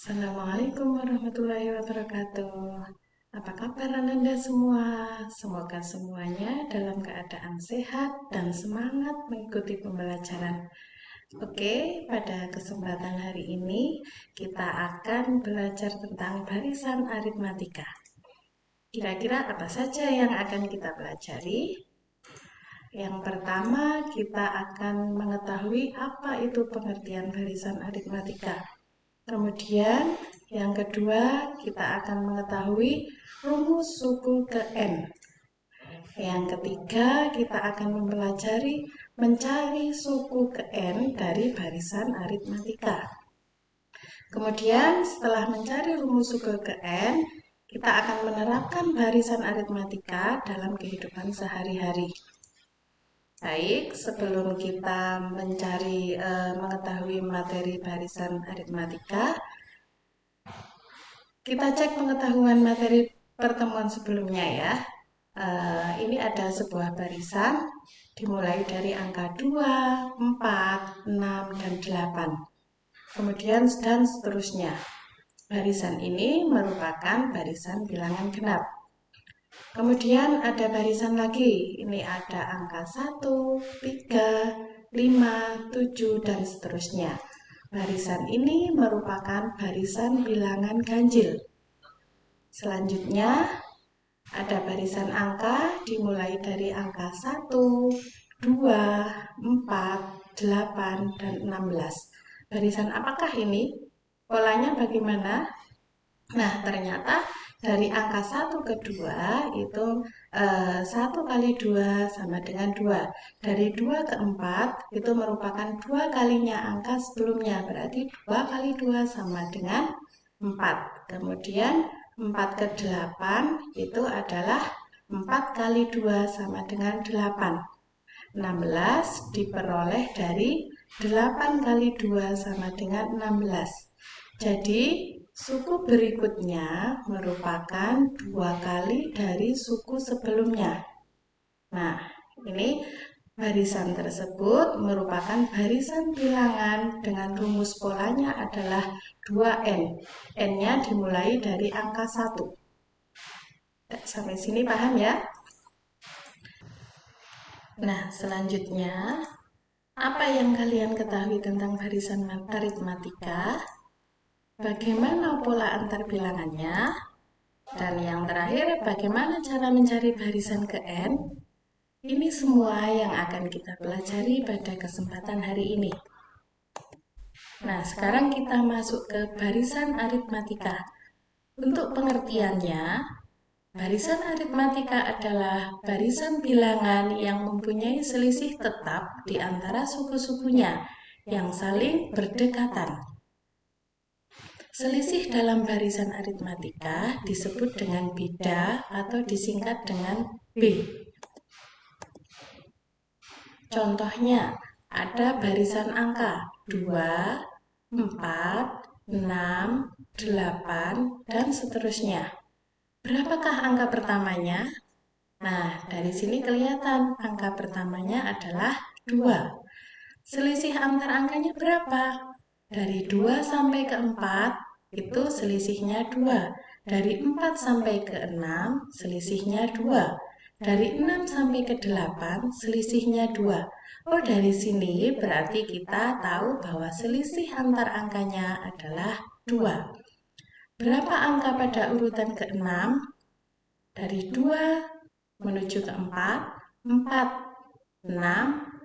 Assalamualaikum warahmatullahi wabarakatuh. Apa kabar Anda semua? Semoga semuanya dalam keadaan sehat dan semangat mengikuti pembelajaran. Oke, pada kesempatan hari ini kita akan belajar tentang barisan aritmatika. Kira-kira apa saja yang akan kita pelajari? Yang pertama, kita akan mengetahui apa itu pengertian barisan aritmatika. Kemudian yang kedua, kita akan mengetahui rumus suku ke N. Yang ketiga, kita akan mempelajari mencari suku ke N dari barisan aritmatika. Kemudian setelah mencari rumus suku ke N, kita akan menerapkan barisan aritmatika dalam kehidupan sehari-hari. Baik, sebelum kita mengetahui materi barisan aritmatika, kita cek pengetahuan materi pertemuan sebelumnya ya. Ini ada sebuah barisan dimulai dari angka 2, 4, 6, dan 8. Kemudian dan seterusnya. Barisan ini merupakan barisan bilangan genap. Kemudian ada barisan lagi. Ini ada angka 1, 3, 5, 7, dan seterusnya. Barisan ini merupakan barisan bilangan ganjil. Selanjutnya, ada barisan angka dimulai dari angka 1, 2, 4, 8, dan 16. Barisan apakah ini? Polanya bagaimana? Nah, ternyata dari angka 1 ke 2 itu 1 kali 2 sama dengan 2. Dari 2 ke 4 itu merupakan 2 kalinya angka sebelumnya. Berarti 2 kali 2 sama dengan 4. Kemudian 4 ke 8 itu adalah 4 kali 2 sama dengan 8. 16 diperoleh dari 8 kali 2 sama dengan 16. Jadi, suku berikutnya merupakan 2 kali dari suku sebelumnya. Nah, ini barisan tersebut merupakan barisan bilangan dengan rumus polanya adalah 2N. N-nya dimulai dari angka 1. Sampai sini paham ya? Nah, selanjutnya, apa yang kalian ketahui tentang barisan aritmatika? Bagaimana pola antar bilangannya? Dan yang terakhir, bagaimana cara mencari barisan ke N? Ini semua yang akan kita pelajari pada kesempatan hari ini. Nah, sekarang kita masuk ke barisan aritmatika. Untuk pengertiannya, barisan aritmatika adalah barisan bilangan yang mempunyai selisih tetap di antara suku-sukunya yang saling berdekatan. Selisih dalam barisan aritmatika disebut dengan beda atau disingkat dengan B. Contohnya, ada barisan angka 2, 4, 6, 8, dan seterusnya. Berapakah angka pertamanya? Nah, dari sini kelihatan angka pertamanya adalah 2. Selisih antar angkanya berapa? Dari 2 sampai ke 4, itu selisihnya 2. Dari 4 sampai ke 6, selisihnya 2. Dari 6 sampai ke 8, selisihnya 2. Oh, dari sini berarti kita tahu bahwa selisih antar angkanya adalah 2. Berapa angka pada urutan ke-6? Dari 2 menuju ke 4, 4, 6,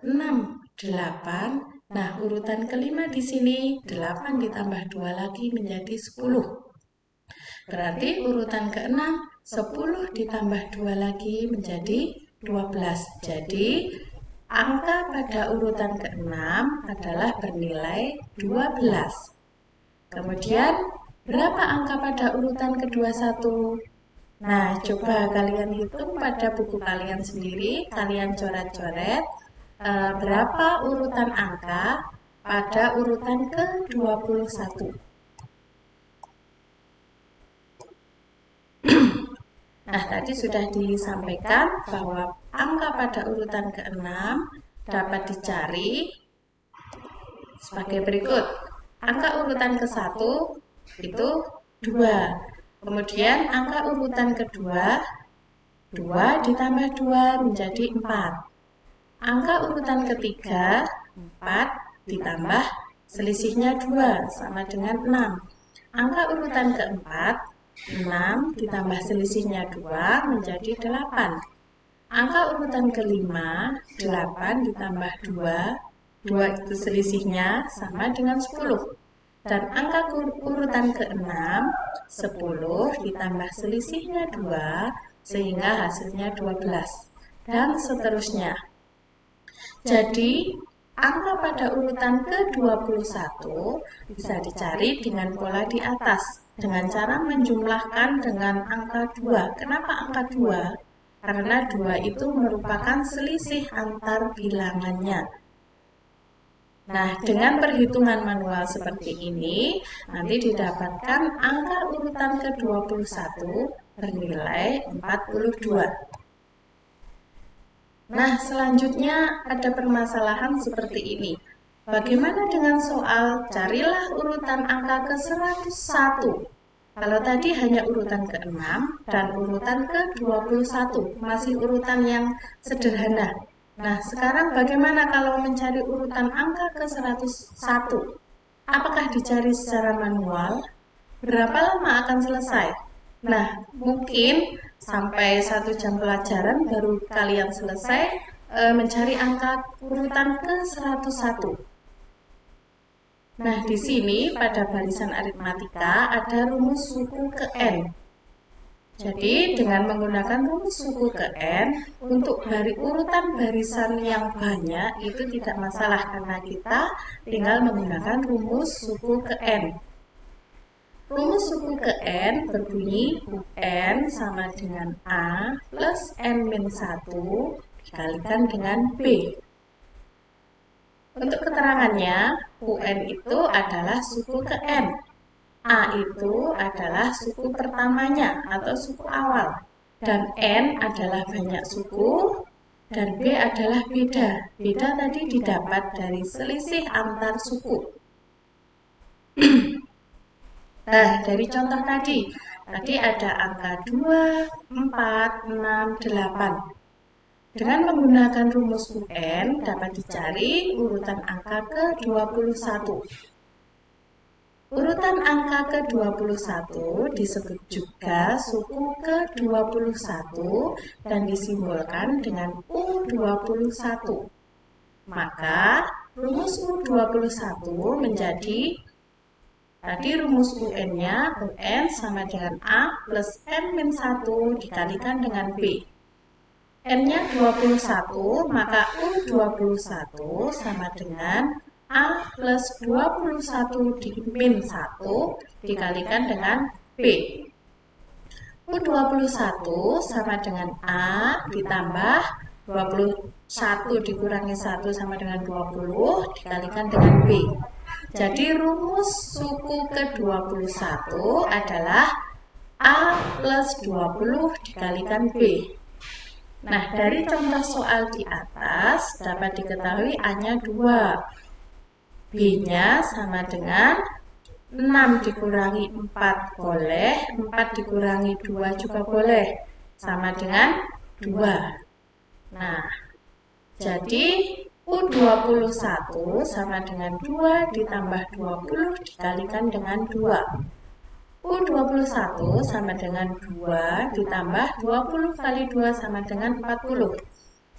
6, 8. Nah, urutan kelima di sini 8 ditambah 2 lagi menjadi 10. Berarti urutan ke-6 10 ditambah 2 lagi menjadi 12. Jadi, angka pada urutan ke-6 adalah bernilai 12. Kemudian, berapa angka pada urutan ke-21? Nah, coba kalian hitung pada buku kalian sendiri, kalian coret-coret berapa urutan angka pada urutan ke-21. Nah, tadi sudah disampaikan bahwa angka pada urutan ke-6 dapat dicari sebagai berikut. Angka urutan ke-1 itu 2. Kemudian angka urutan kedua, 2 ditambah 2 menjadi 4. Angka urutan ketiga, 4 ditambah selisihnya 2 sama dengan 6. Angka urutan keempat, 6 ditambah selisihnya 2 menjadi 8. Angka urutan kelima, 8 ditambah 2, 2 itu selisihnya sama dengan 10. Dan angka urutan ke-6, 10 ditambah selisihnya 2, sehingga hasilnya 12. Dan seterusnya. Jadi, angka pada urutan ke-21 bisa dicari dengan pola di atas, dengan cara menjumlahkan dengan angka 2. Kenapa angka 2? Karena 2 itu merupakan selisih antar bilangannya. Nah, dengan perhitungan manual seperti ini, nanti didapatkan angka urutan ke-21 bernilai 42. Nah, selanjutnya ada permasalahan seperti ini. Bagaimana dengan soal carilah urutan angka ke-101? Kalau tadi hanya urutan ke-6 dan urutan ke-21, masih urutan yang sederhana. Nah, sekarang bagaimana kalau mencari urutan angka ke-101? Apakah dicari secara manual? Berapa lama akan selesai? Nah, mungkin sampai 1 jam pelajaran baru kalian selesai mencari angka urutan ke-101. Nah, di sini pada barisan aritmatika ada rumus suku ke N. Jadi, dengan menggunakan rumus suku ke N, untuk urutan barisan yang banyak itu tidak masalah karena kita tinggal menggunakan rumus suku ke N. Rumus suku ke N berbunyi UN sama dengan A plus N-1 dikalikan dengan B. Untuk keterangannya, UN itu adalah suku ke N. A itu adalah suku pertamanya atau suku awal. Dan N adalah banyak suku, dan B adalah beda. Beda tadi didapat dari selisih antar suku. Nah, dari contoh tadi ada angka 2, 4, 6, 8. Dengan menggunakan rumus UN dapat dicari urutan angka ke-21. Urutan angka ke-21 disebut juga suku ke-21 dan disimbolkan dengan U21. Maka rumus U21 menjadi tadi rumus UN-nya, UN sama dengan A plus N-1 dikalikan dengan B. N-nya 21, maka U21 sama dengan A plus 21 min 1 dikalikan dengan B. U21 sama dengan A ditambah 21 dikurangi 1 sama dengan 20 dikalikan dengan B. Jadi rumus suku ke-21 adalah A plus 20 dikalikan B. Nah, dari contoh soal di atas dapat diketahui A-nya 2. B-nya sama dengan 6 dikurangi 4 boleh, 4 dikurangi 2 juga boleh, sama dengan 2. Nah, jadi U21 sama dengan 2 ditambah 20 dikalikan dengan 2. U21 sama dengan 2 ditambah 20 kali 2 sama dengan 40.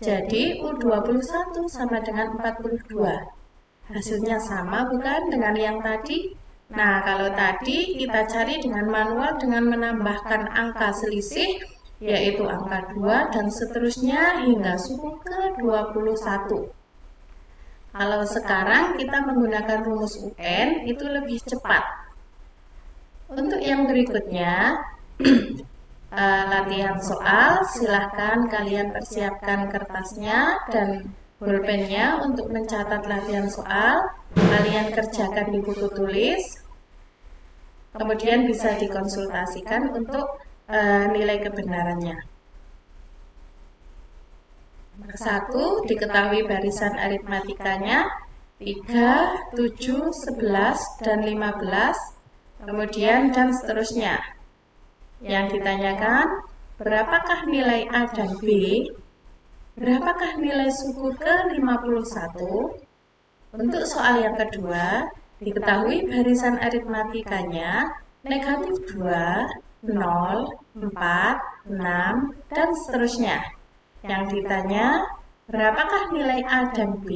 Jadi U21 sama dengan 42. Hasilnya sama bukan dengan yang tadi? Nah, kalau tadi kita cari dengan manual dengan menambahkan angka selisih, yaitu angka 2 dan seterusnya hingga suku ke-21. Kalau sekarang kita menggunakan rumus UN, itu lebih cepat. Untuk yang berikutnya, latihan soal, silahkan kalian persiapkan kertasnya dan pulpennya untuk mencatat latihan soal. Kalian kerjakan di buku tulis, kemudian bisa dikonsultasikan untuk nilai kebenarannya. Nomor 1, diketahui barisan aritmatikanya 3, 7, 11, dan 15. kemudian dan seterusnya. Yang ditanyakan, berapakah nilai A dan B? Berapakah nilai suku ke-51? Untuk soal yang kedua, diketahui barisan aritmatikanya negatif 2, 0, 4, 6, dan seterusnya. Yang ditanya, berapakah nilai A dan B?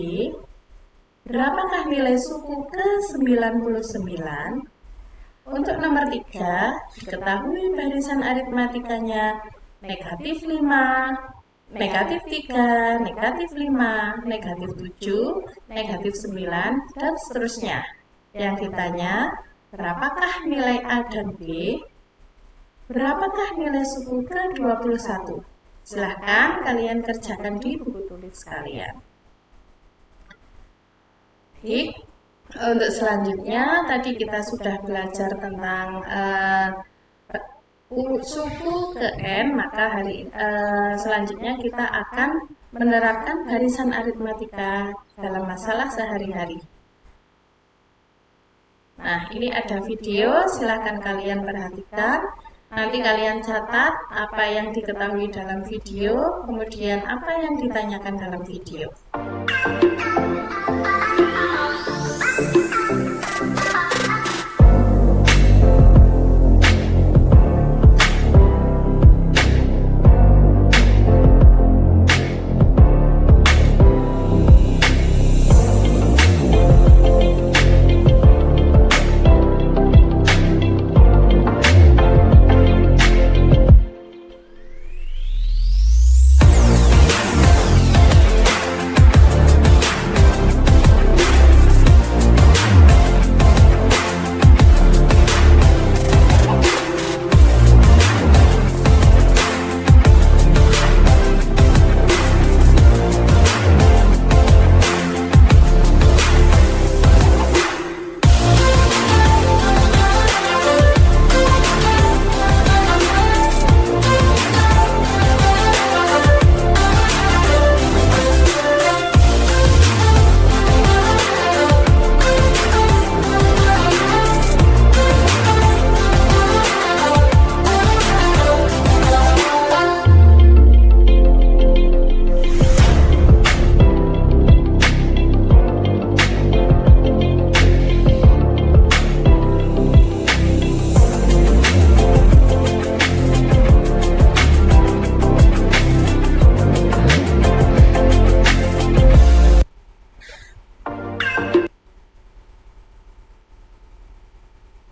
Berapakah nilai suku ke-99? Untuk nomor 3, diketahui barisan aritmatikanya negatif 5, negatif 3, negatif 5, negatif 7, negatif 9, dan seterusnya. Yang ditanya, berapakah nilai A dan B? Berapakah nilai suku ke-21? Silahkan kalian kerjakan di buku tulis kalian. Baik. Untuk selanjutnya, tadi kita sudah belajar tentang suku ke N, maka selanjutnya kita akan menerapkan barisan aritmatika dalam masalah sehari-hari. Nah, ini ada video, silahkan kalian perhatikan. Nanti kalian catat apa yang diketahui dalam video, kemudian apa yang ditanyakan dalam video.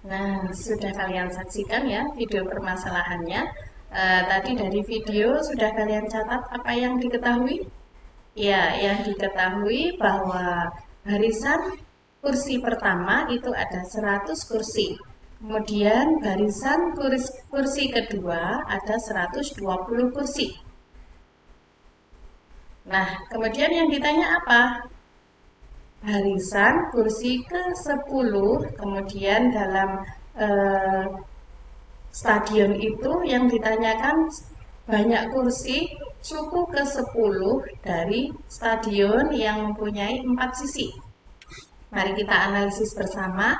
Nah, sudah kalian saksikan ya video permasalahannya. Tadi dari video sudah kalian catat apa yang diketahui? Ya, yang diketahui bahwa barisan kursi pertama itu ada 100 kursi. Kemudian barisan kursi kedua ada 120 kursi. Nah, kemudian yang ditanya apa? Barisan kursi ke-10, kemudian dalam stadion itu yang ditanyakan banyak kursi suku ke-10 dari stadion yang mempunyai 4 sisi. Mari kita analisis bersama.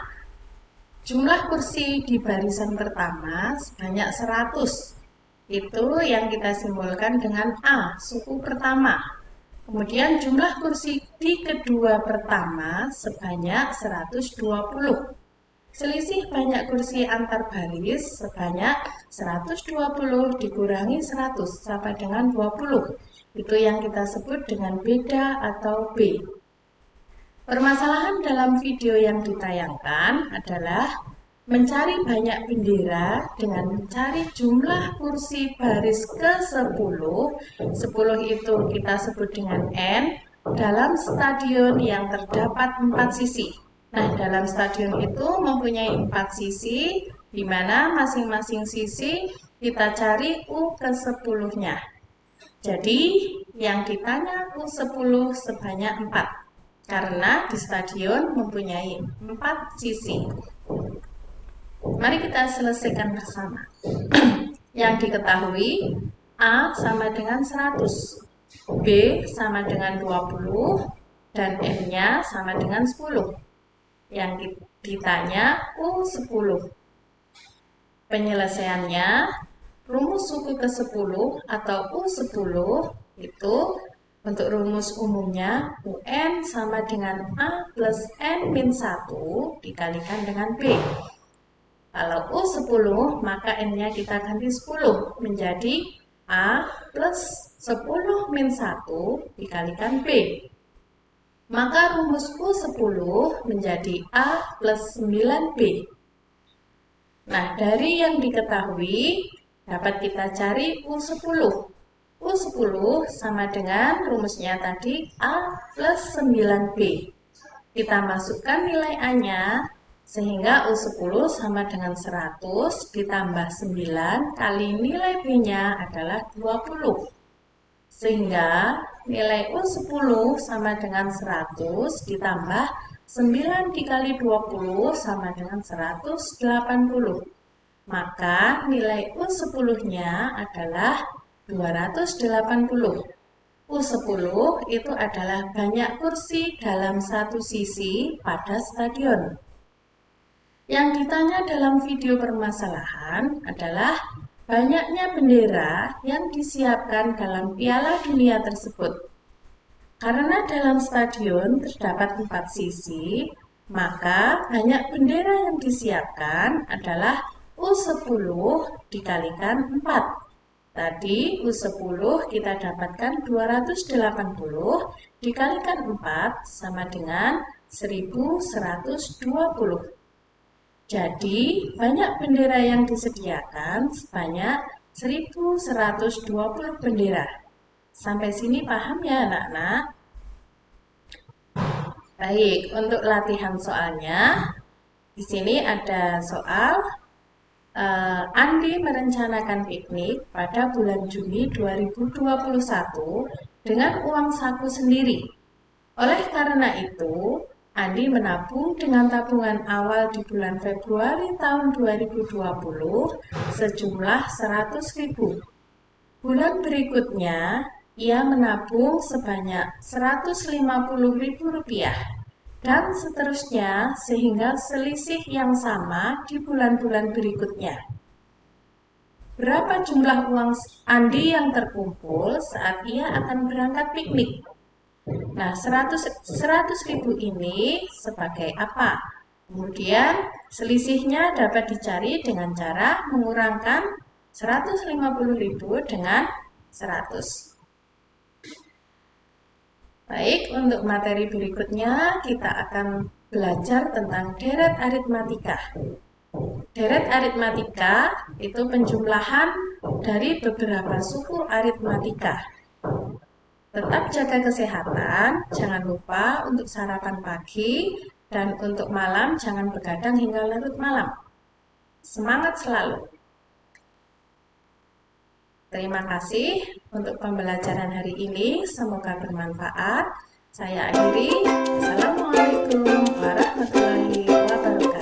Jumlah kursi di barisan pertama sebanyak 100. Itu yang kita simbolkan dengan A, suku pertama. Kemudian jumlah kursi di kedua pertama sebanyak 120. Selisih banyak kursi antar baris sebanyak 120 dikurangi 100 sama dengan 20. Itu yang kita sebut dengan beda atau B. Permasalahan dalam video yang ditayangkan adalah mencari banyak bendera dengan mencari jumlah kursi baris ke-10. 10 itu kita sebut dengan N dalam stadion yang terdapat 4 sisi. Nah, dalam stadion itu mempunyai 4 sisi, di mana masing-masing sisi kita cari U ke-10-nya. Jadi, yang ditanya U10 sebanyak 4, karena di stadion mempunyai 4 sisi. Mari kita selesaikan bersama. Yang diketahui, A sama dengan 100, B sama dengan 20, dan N-nya sama dengan 10. Yang ditanya U10. Penyelesaiannya, rumus suku ke-10 atau U10 itu untuk rumus umumnya UN sama dengan A plus N min 1 dikalikan dengan B. Kalau U10 maka N-nya kita ganti 10 menjadi A plus 10 min 1 dikalikan B. Maka rumus U10 menjadi A plus 9B. Nah, dari yang diketahui dapat kita cari U10. U10 sama dengan rumusnya tadi A plus 9B. Kita masukkan nilai A-nya, sehingga U10 sama dengan 100 ditambah 9 kali nilai B-nya adalah 20. Sehingga nilai U10 sama dengan 100 ditambah 9 dikali 20 sama dengan 180. Maka nilai U10-nya adalah 280. U10 itu adalah banyak kursi dalam satu sisi pada stadion. Yang ditanya dalam video permasalahan adalah banyaknya bendera yang disiapkan dalam Piala Dunia tersebut. Karena dalam stadion terdapat 4 sisi, maka banyak bendera yang disiapkan adalah U10 dikalikan 4. Tadi U10 kita dapatkan 280 dikalikan 4 sama dengan 1120. Jadi banyak bendera yang disediakan sebanyak 1120 bendera. Sampai sini paham ya anak-anak? Baik, untuk latihan soalnya, di sini ada soal Andi merencanakan piknik pada bulan Juni 2021 dengan uang saku sendiri. Oleh karena itu, Andi menabung dengan tabungan awal di bulan Februari tahun 2020 sejumlah 100.000. Bulan berikutnya, ia menabung sebanyak Rp150.000 dan seterusnya sehingga selisih yang sama di bulan-bulan berikutnya. Berapa jumlah uang Andi yang terkumpul saat ia akan berangkat piknik? Nah, 100.000 ini sebagai apa? Kemudian selisihnya dapat dicari dengan cara mengurangkan 150.000 dengan 100. Baik, untuk materi berikutnya kita akan belajar tentang deret aritmatika. Deret aritmatika itu penjumlahan dari beberapa suku aritmatika. Tetap jaga kesehatan, jangan lupa untuk sarapan pagi, dan untuk malam jangan begadang hingga larut malam. Semangat selalu! Terima kasih untuk pembelajaran hari ini, semoga bermanfaat. Saya akhiri. Assalamualaikum warahmatullahi wabarakatuh.